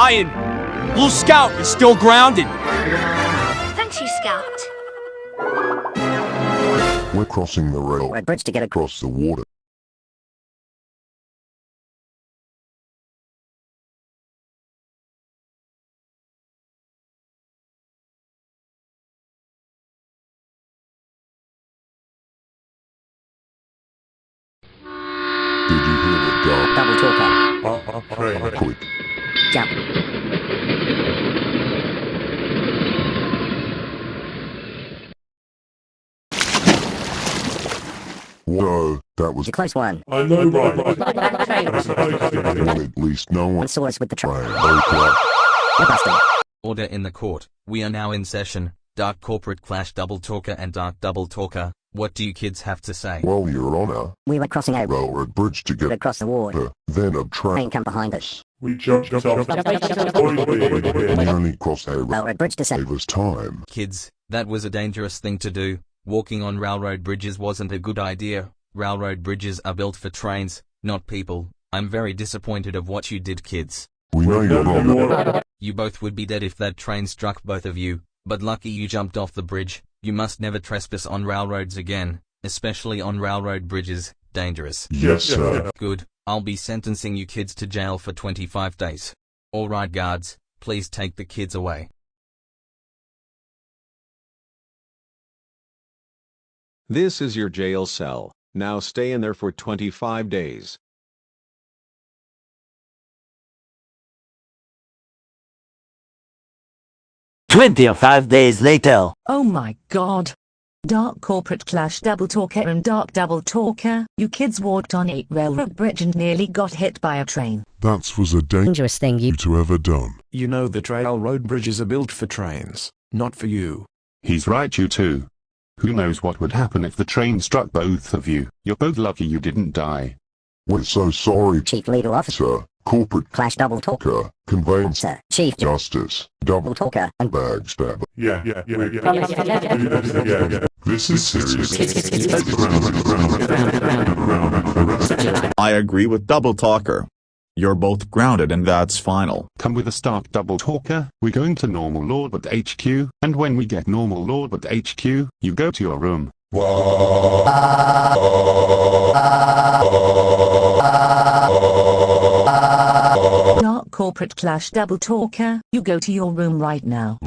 dying. Blue Scout is still grounded. Thanks, you Scout. We're crossing the railroad bridge to get across the water. Did you hear the dog? Double talker. Quick. Jump. Whoa, that was A close one. I know, right? one. At least no one One saw us with the train. Okay. We're busted. Order in the court. We are now in session. Dark Corporate Clash Double Talker and Dark Double Talker. What do you kids have to say? Well, Your Honor, We were crossing a railroad bridge to get across the water. then a Train train. come behind us. We jumped off. We only crossed a Railroad bridge to save us time. Kids, that was a dangerous thing to do. Walking on railroad bridges wasn't a good idea. Railroad bridges are built for trains, not people. I'm very disappointed of what you did, kids. We know Your Honor. You both would be dead if that train struck both of you, but lucky you jumped off the bridge. You must never trespass on railroads again, especially on railroad bridges. Dangerous. Yes, sir. Good. I'll be sentencing you kids to jail for 25 days. Alright guards, please take the kids away. This is your jail cell. Now stay in there for 25 days. 25 days later. Oh my god. Dark Corporate Clash Double Talker and Dark Double Talker, you kids walked on a railroad bridge and nearly got hit by a train. That was a Dangerous thing you to ever done. You know that railroad bridges are built for trains, not for you. He's right, you two. Who knows what would happen if the train struck both of you? You're both lucky you didn't die. We're so sorry, Chief Legal Officer. Corporate Clash Double Talker. Talker, Conveyancer, Chief Justice, Double Talker and Backstabber. Yeah. This is serious. I agree with Double Talker. You're both grounded and that's final. Come with us, Dark Double Talker. We're going to Normal Lawbot HQ, and when we get Normal Lawbot HQ, you go to your room. Dark Corporate Clash Double Talker, you go to your room right now.